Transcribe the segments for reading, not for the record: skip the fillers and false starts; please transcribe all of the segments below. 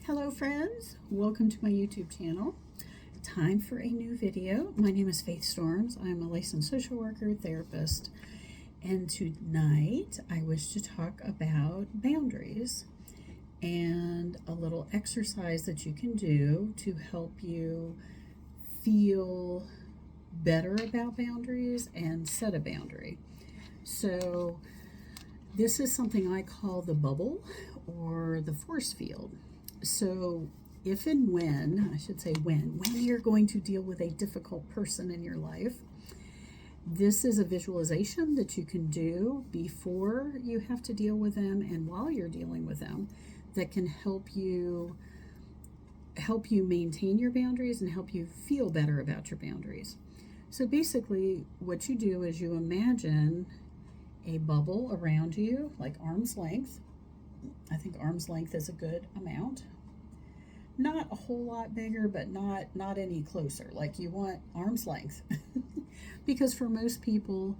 Hello friends, welcome to my YouTube channel. Time for a new video. My name is Faith Storms. I'm a licensed social worker, therapist, and tonight I wish to talk about boundaries and a little exercise that you can do to help you feel better about boundaries and set a boundary. So this is something I call the bubble or the force field. So if and when, I should say when you're going to deal with a difficult person in your life, this is a visualization that you can do before you have to deal with them and while you're dealing with them that can help you maintain your boundaries and help you feel better about your boundaries. So basically what you do is you imagine a bubble around you, like arm's length. I think arm's length is a good amount. Not a whole lot bigger, but not any closer. Like you want arm's length. Because for most people,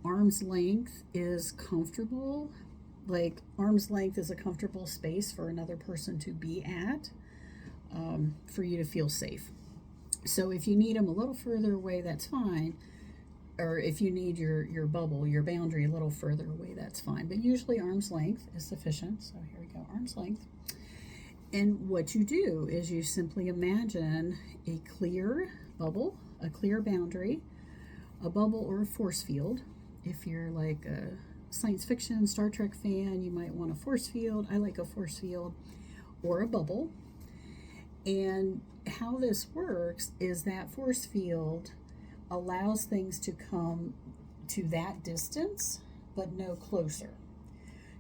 arm's length is comfortable. Like arm's length is a comfortable space for another person to be at, for you to feel safe. So if you need them a little further away, that's fine. Or if you need your bubble, your boundary a little further away, that's fine. But usually arm's length is sufficient. So here we go, arm's length. And what you do is you simply imagine a clear bubble, a clear boundary, a bubble or a force field. If you're like a science fiction, Star Trek fan, you might want a force field. I like a force field or a bubble. And how this works is that force field allows things to come to that distance, but no closer.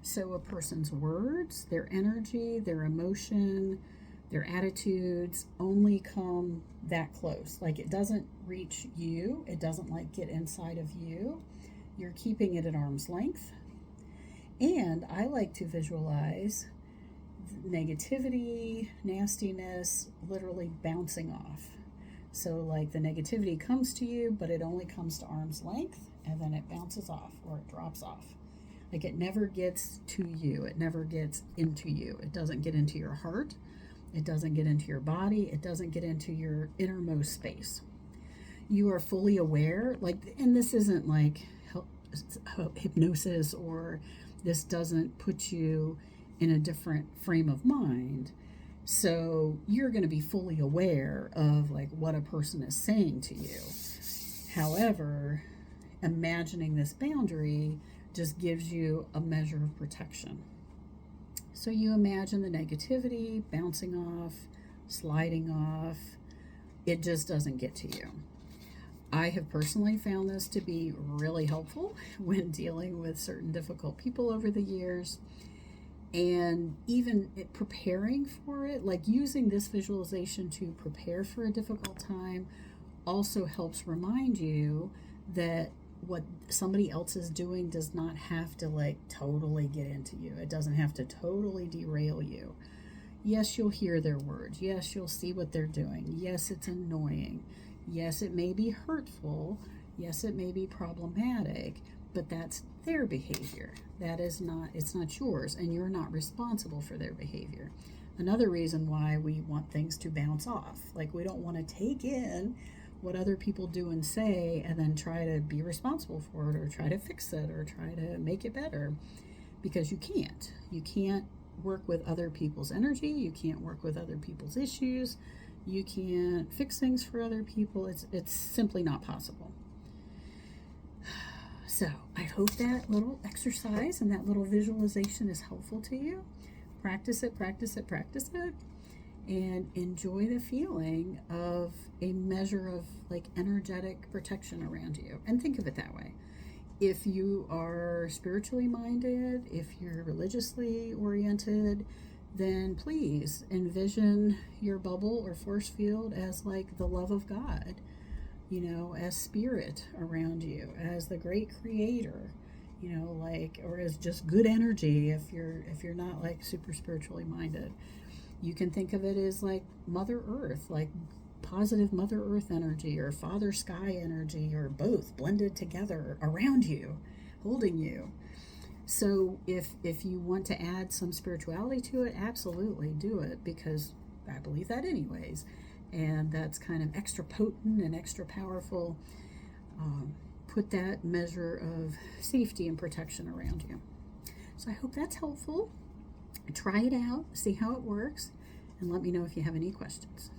So a person's words, their energy, their emotion, their attitudes only come that close. Like it doesn't reach you. It doesn't like get inside of you. You're keeping it at arm's length. And I like to visualize negativity, nastiness, literally bouncing off. So like the negativity comes to you, but it only comes to arm's length and then it bounces off or it drops off. Like it never gets to you. It never gets into you. It doesn't get into your heart. It doesn't get into your body. It doesn't get into your innermost space. You are fully aware, and this isn't like hypnosis, or this doesn't put you in a different frame of mind. So you're going to be fully aware of like what a person is saying to you. However, imagining this boundary just gives you a measure of protection. So you imagine the negativity bouncing off, sliding off. It just doesn't get to you. I have personally found this to be really helpful when dealing with certain difficult people over the years. And even preparing for it, like using this visualization to prepare for a difficult time, also helps remind you that what somebody else is doing does not have to like totally get into you. It doesn't have to totally derail you. Yes, you'll hear their words. Yes, you'll see what they're doing. Yes, it's annoying. Yes, it may be hurtful. Yes, it may be problematic, but that's their behavior. It's not yours, and you're not responsible for their behavior. Another reason why we want things to bounce off. Like we don't want to take in what other people do and say and then try to be responsible for it or try to fix it or try to make it better, because you can't. You can't work with other people's energy. You can't work with other people's issues. You can't fix things for other people. It's simply not possible. So I hope that little exercise and that little visualization is helpful to you. Practice it, practice it, practice it, and enjoy the feeling of a measure of like energetic protection around you. And think of it that way. If you are spiritually minded, if you're religiously oriented, then please envision your bubble or force field as like the love of God. As spirit around you, as the great creator, or as just good energy if you're not like super spiritually minded. You can think of it as like Mother Earth, like positive Mother Earth energy or Father Sky energy, or both blended together around you, holding you. So if you want to add some spirituality to it, absolutely do it, because I believe that anyways, and that's kind of extra potent and extra powerful. Put that measure of safety and protection around you. So I hope that's helpful. Try it out, see how it works, and let me know if you have any questions.